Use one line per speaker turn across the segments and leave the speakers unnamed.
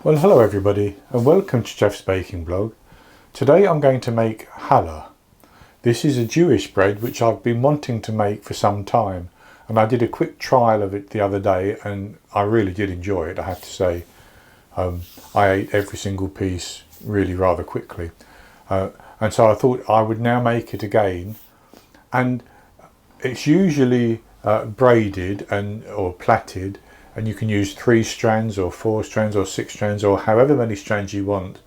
Well, hello everybody and welcome to Jeff's Baking Blog. Today I'm going to make challah. This is a Jewish bread which I've been wanting to make for some time, and I did a quick trial of it the other day and I really did enjoy it, I have to say. I ate every single piece really rather quickly, and so I thought I would now make it again. And it's usually braided or plaited, and you can use 3 strands or 4 strands or 6 strands or however many strands you want.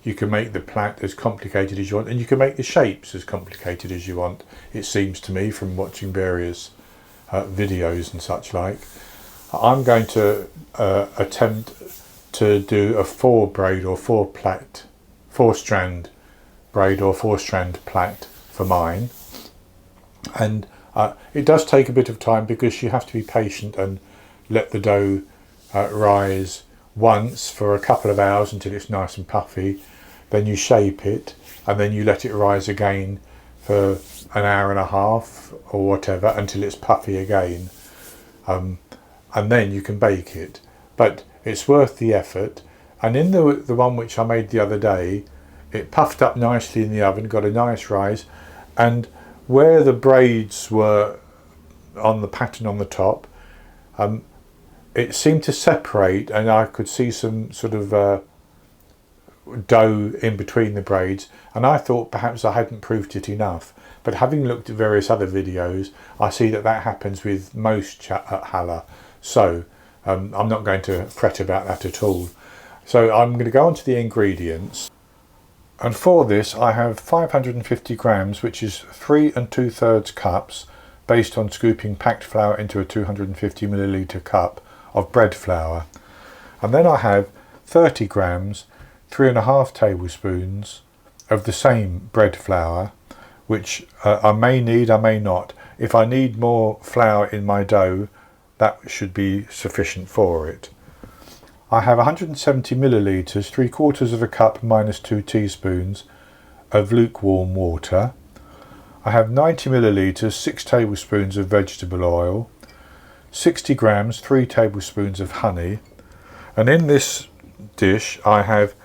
You can make the plait as complicated as you want, and you can make the shapes as complicated as you want, it seems to me, from watching various videos and such like. I'm going to attempt to do a 4 strand braid or 4 strand plait for mine. And it does take a bit of time because you have to be patient and let the dough rise once for a couple of hours until it's nice and puffy. Then you shape it and then you let it rise again for an hour and a half or whatever until it's puffy again, and then you can bake it. But it's worth the effort. And in the one which I made the other day, it puffed up nicely in the oven, got a nice rise, and where the braids were on the pattern on the top, it seemed to separate, and I could see some sort of dough in between the braids, and I thought perhaps I hadn't proofed it enough. But having looked at various other videos, I see that happens with most challah, so I'm not going to fret about that at all. So I'm going to go on to the ingredients, and for this I have 550 grams, which is 3 2/3 cups, based on scooping packed flour into a 250 milliliter cup of bread flour. And then I have 30 grams, 3.5 tablespoons of the same bread flour, which I may need, I may not. If I need more flour in my dough, that should be sufficient for it. I have 170 milliliters, 3/4 of a cup minus 2 teaspoons of lukewarm water. I have 90 milliliters, 6 tablespoons of vegetable oil, 60 grams, 3 tablespoons of honey. And in this dish I have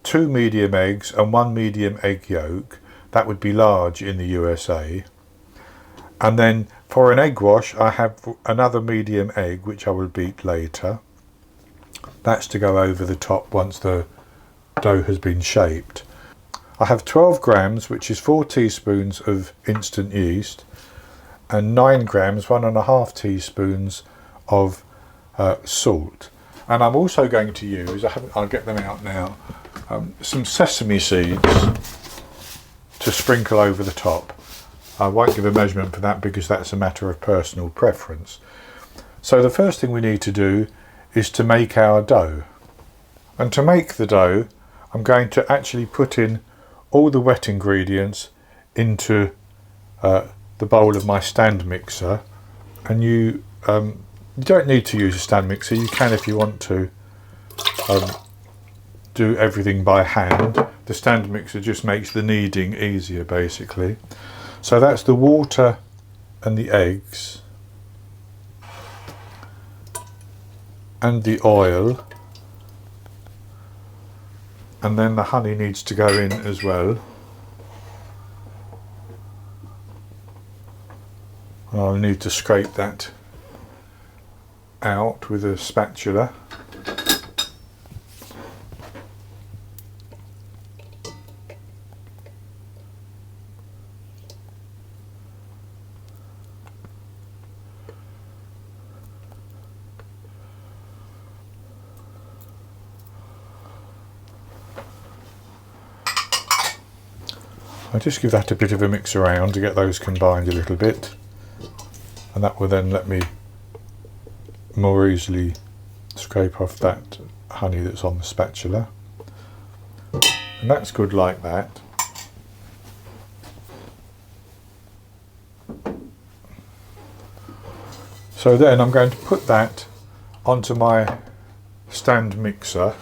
2 medium eggs and 1 medium egg yolk. That would be large in the USA. And then for an egg wash I have another medium egg, which I will beat later. That's to go over the top once the dough has been shaped. I have 12 grams, which is 4 teaspoons of instant yeast, and 9 grams, 1.5 teaspoons of salt. And I'm also going to use, I'll get them out now, some sesame seeds to sprinkle over the top. I won't give a measurement for that because that's a matter of personal preference. So the first thing we need to do is to make our dough. And to make the dough, I'm going to actually put in all the wet ingredients into the bowl of my stand mixer. And you don't need to use a stand mixer. You can, if you want to, do everything by hand. The stand mixer just makes the kneading easier, basically. So that's the water and the eggs and the oil, and then the honey needs to go in as well. I'll need to scrape that out with a spatula. I'll just give that a bit of a mix around to get those combined a little bit, and that will then let me more easily scrape off that honey that's on the spatula. And that's good like that. So then I'm going to put that onto my stand mixer.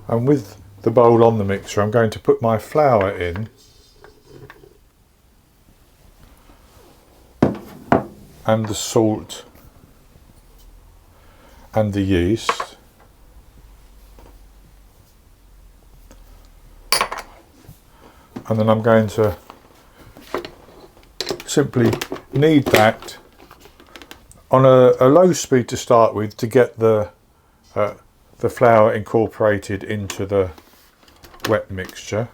And with the bowl on the mixer, I'm going to put my flour in and the salt and the yeast. And then I'm going to simply knead that on a low speed to start with to get the flour incorporated into the wet mixture.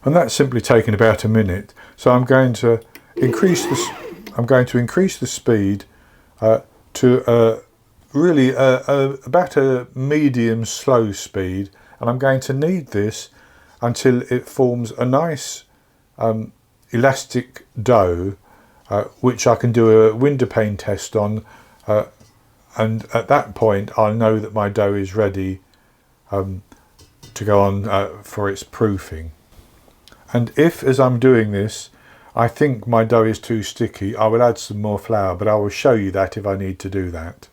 And that's simply taken about a minute. So I'm going to increase the speed to really about a medium slow speed, and I'm going to knead this until it forms a nice elastic dough, which I can do a window pane test on, and at that point I'll know that my dough is ready to go on for its proofing. And if, as I'm doing this, I think my dough is too sticky, I will add some more flour, but I will show you that if I need to do that.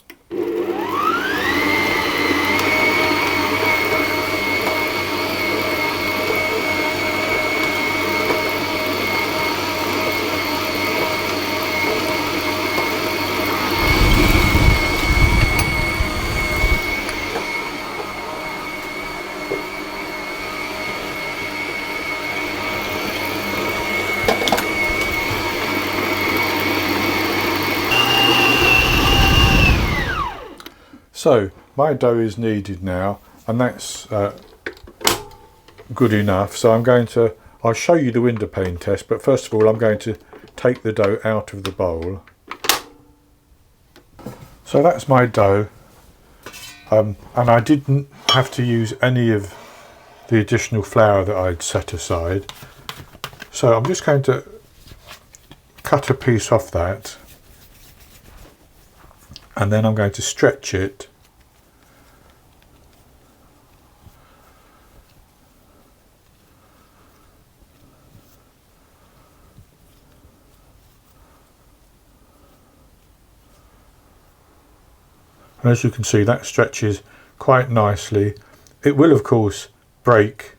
So my dough is kneaded now, and that's good enough. So I'll show you the window pane test, but first of all I'm going to take the dough out of the bowl. So that's my dough, and I didn't have to use any of the additional flour that I'd set aside. So I'm just going to cut a piece off that, and then I'm going to stretch it and as you can see, that stretches quite nicely. It will of course break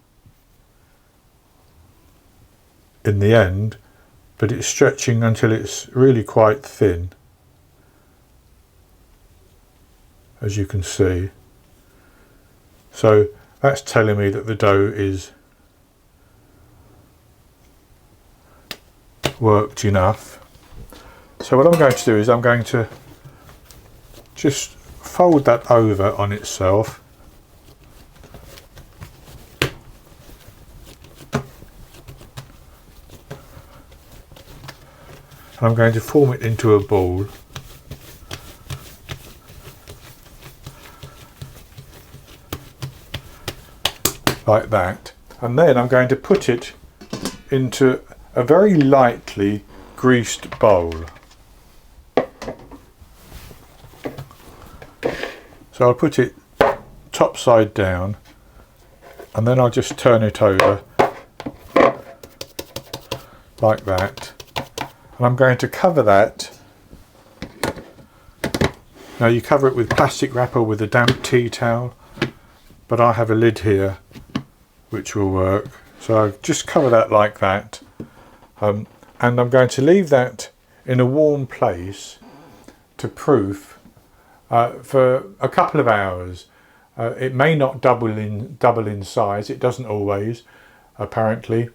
in the end, but it's stretching until it's really quite thin, as you can see. So that's telling me that the dough is worked enough. So what I'm going to do is I'm going to just fold that over on itself, and I'm going to form it into a ball. Like that, and then I'm going to put it into a very lightly greased bowl. So I'll put it top side down, and then I'll just turn it over like that, and I'm going to cover that. Now you cover it with plastic wrap or with a damp tea towel, but I have a lid here which will work. So I'll just cover that like that, and I'm going to leave that in a warm place to proof for a couple of hours. It may not double in size, it doesn't always apparently,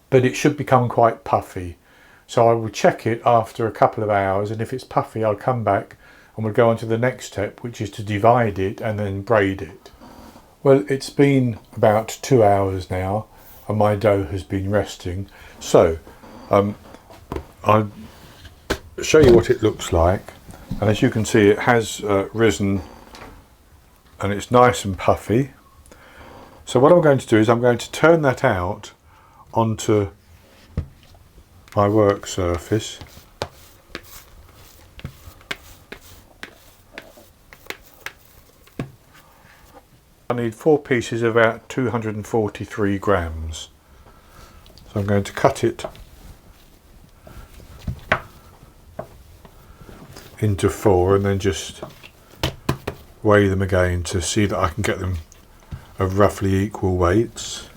but it should become quite puffy. So I will check it after a couple of hours, and if it's puffy I'll come back and we'll go on to the next step, which is to divide it and then braid it. Well, it's been about 2 hours now and my dough has been resting, so I'll show you what it looks like. And as you can see, it has risen and it's nice and puffy. So what I'm going to do is I'm going to turn that out onto my work surface. I need 4 pieces of about 243 grams. So I'm going to cut it into 4 and then just weigh them again to see that I can get them of roughly equal weights.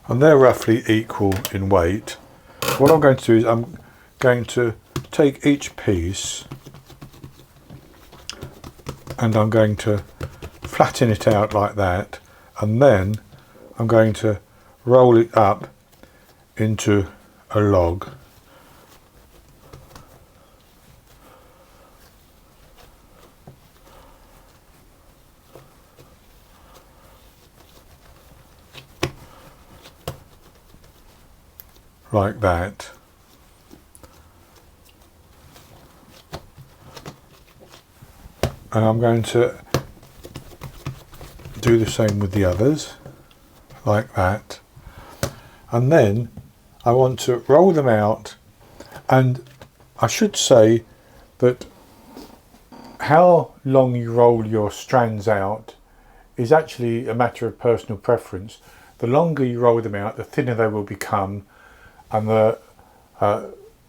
And they're roughly equal in weight. What I'm going to do is I'm going to take each piece and I'm going to flatten it out like that, and then I'm going to roll it up into a log. Like that. And I'm going to do the same with the others, like that. And then I want to roll them out, and I should say that how long you roll your strands out is actually a matter of personal preference. The longer you roll them out, the thinner they will become, and the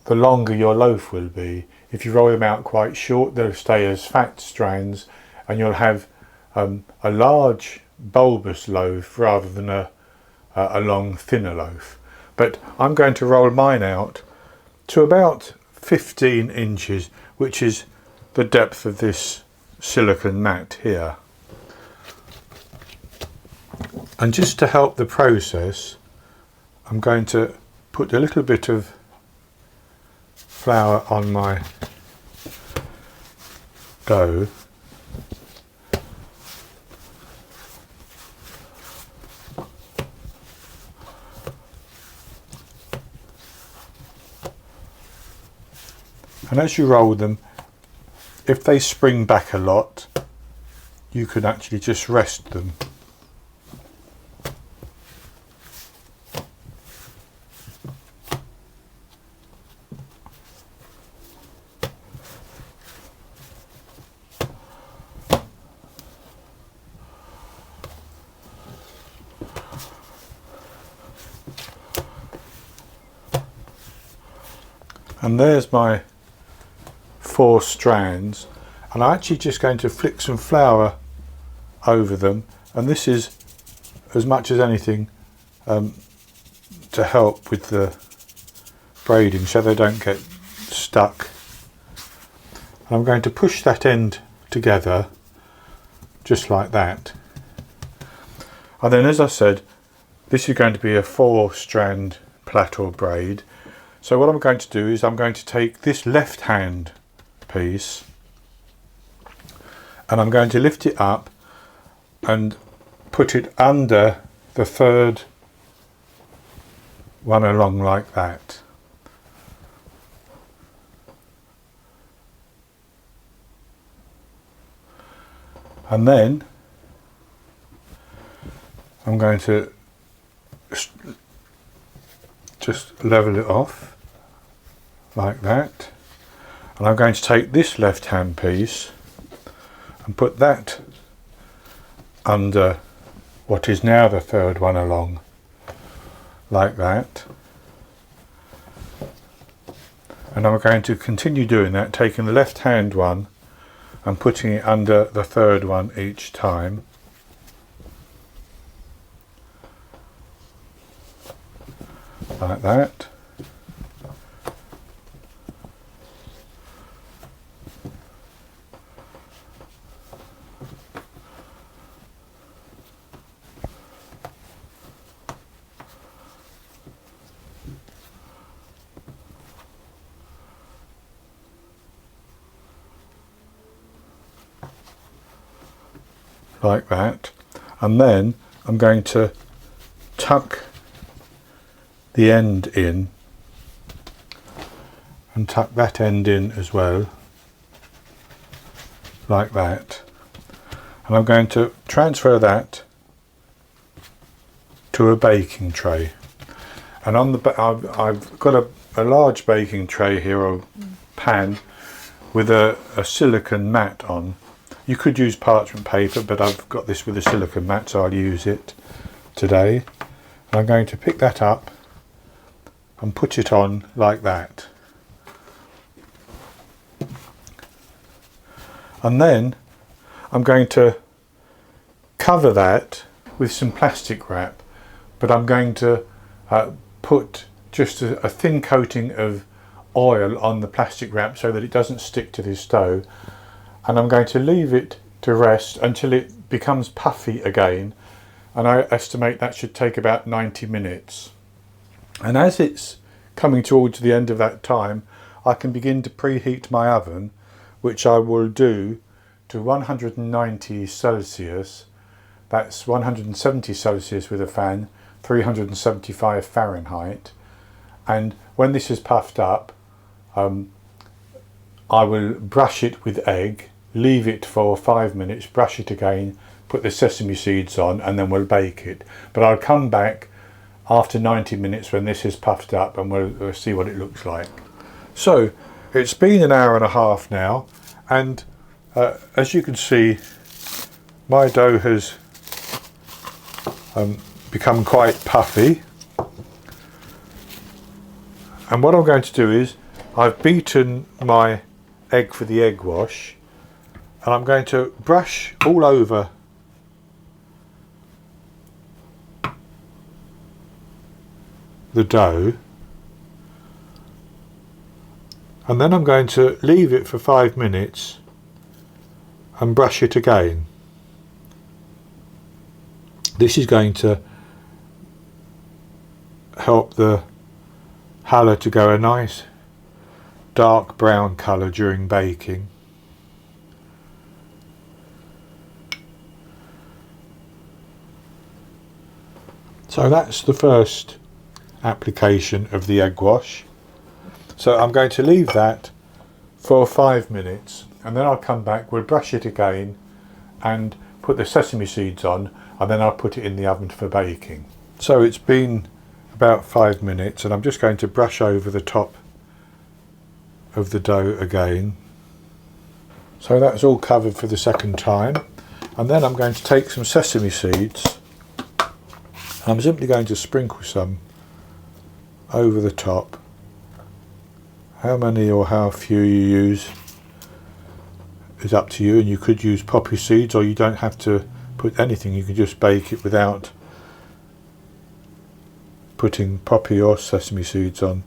longer your loaf will be. If you roll them out quite short, they'll stay as fat strands, and you'll have a large bulbous loaf rather than a long thinner loaf. But I'm going to roll mine out to about 15 inches, which is the depth of this silicone mat here. And just to help the process, I'm going to put a little bit of flour on my dough. And as you roll them, if they spring back a lot, you can actually just rest them. And there's my 4 strands, and I'm actually just going to flick some flour over them, and this is as much as anything to help with the braiding so they don't get stuck. I'm going to push that end together just like that, and then, as I said, this is going to be a 4-strand plait or braid. So what I'm going to do is I'm going to take this left hand piece and I'm going to lift it up and put it under the 3rd one along like that. And then I'm going to just level it off like that, and I'm going to take this left hand piece and put that under what is now the 3rd one along like that, and I'm going to continue doing that, taking the left hand one and putting it under the 3rd one each time. Like that. Like that. And then I'm going to tuck the end in and tuck that end in as well, like that, and I'm going to transfer that to a baking tray. And on the I've got a large baking tray here, or pan, with a silicone mat on. You could use parchment paper, but I've got this with a silicone mat, so I'll use it today. And I'm going to pick that up and put it on like that. And then I'm going to cover that with some plastic wrap, but I'm going to put just a thin coating of oil on the plastic wrap so that it doesn't stick to this dough, and I'm going to leave it to rest until it becomes puffy again, and I estimate that should take about 90 minutes. And as it's coming towards the end of that time, I can begin to preheat my oven, which I will do to 190 Celsius. That's 170 Celsius with a fan, 375 Fahrenheit. And when this is puffed up, I will brush it with egg, leave it for 5 minutes, brush it again, put the sesame seeds on, and then we'll bake it. But I'll come back after 90 minutes when this is puffed up, and we'll see what it looks like. So it's been an hour and a half now, and as you can see, my dough has become quite puffy. And what I'm going to do is, I've beaten my egg for the egg wash, and I'm going to brush all over the dough, and then I'm going to leave it for 5 minutes and brush it again. This is going to help the challah to go a nice dark brown colour during baking. So that's the first application of the egg wash. So I'm going to leave that for 5 minutes, and then I'll come back, we'll brush it again and put the sesame seeds on, and then I'll put it in the oven for baking. So it's been about 5 minutes, and I'm just going to brush over the top of the dough again. So that's all covered for the second time, and then I'm going to take some sesame seeds. I'm simply going to sprinkle some over the top. How many or how few you use is up to you, and you could use poppy seeds, or you don't have to put anything, you can just bake it without putting poppy or sesame seeds on.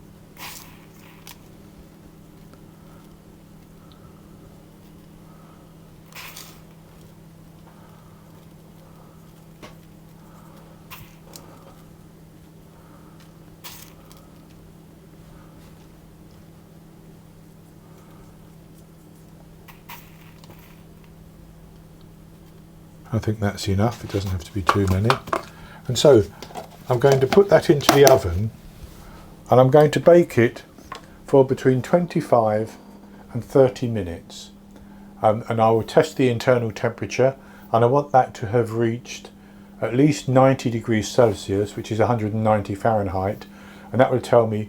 I think that's enough, it doesn't have to be too many. And so I'm going to put that into the oven, and I'm going to bake it for between 25 and 30 minutes. And I will test the internal temperature, and I want that to have reached at least 90 degrees Celsius, which is 190 Fahrenheit, and that will tell me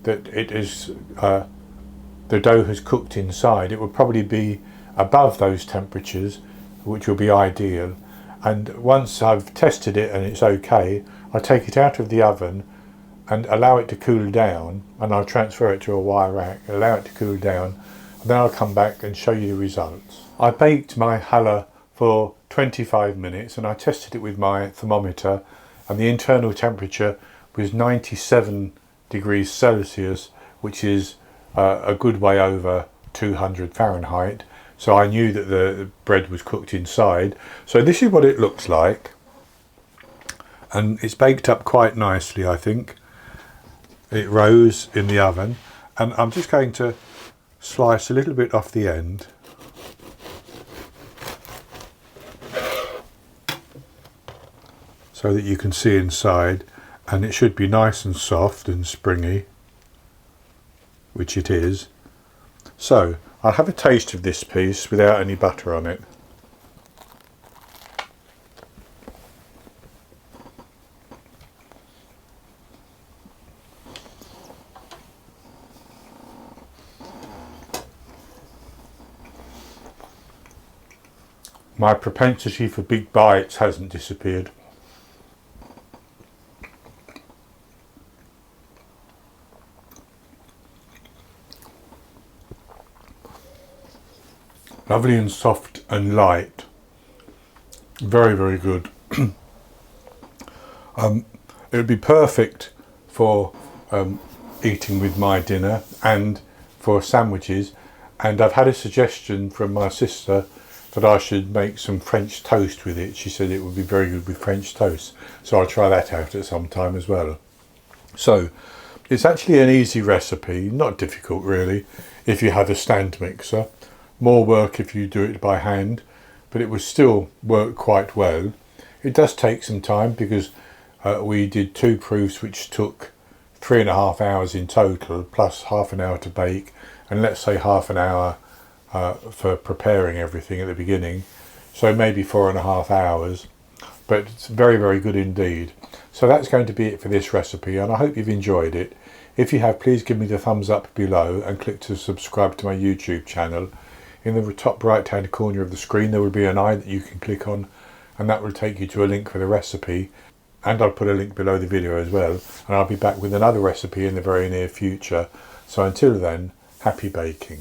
that it is the dough has cooked inside. It will probably be above those temperatures, which will be ideal. And once I've tested it and it's okay, I take it out of the oven and allow it to cool down, and I'll transfer it to a wire rack, allow it to cool down, and then I'll come back and show you the results. I baked my challah for 25 minutes, and I tested it with my thermometer, and the internal temperature was 97 degrees Celsius, which is a good way over 200 Fahrenheit. So I knew that the bread was cooked inside. So this is what it looks like, and it's baked up quite nicely, I think. It rose in the oven, and I'm just going to slice a little bit off the end. So that you can see inside, and it should be nice and soft and springy, which it is. So I'll have a taste of this piece without any butter on it. My propensity for big bites hasn't disappeared. Lovely and soft and light. Very, very good. It would be perfect for eating with my dinner and for sandwiches. And I've had a suggestion from my sister that I should make some French toast with it. She said it would be very good with French toast. So I'll try that out at some time as well. So it's actually an easy recipe, not difficult really, if you have a stand mixer. More work if you do it by hand, but it would still work quite well. It does take some time because we did 2 proofs which took 3.5 hours in total, plus half an hour to bake, and let's say half an hour for preparing everything at the beginning, so maybe 4.5 hours, but it's very, very good indeed. So that's going to be it for this recipe, and I hope you've enjoyed it. If you have, please give me the thumbs up below and click to subscribe to my YouTube channel. In the top right hand corner of the screen there will be an eye that you can click on, and that will take you to a link for the recipe, and I'll put a link below the video as well, and I'll be back with another recipe in the very near future. So until then, happy baking.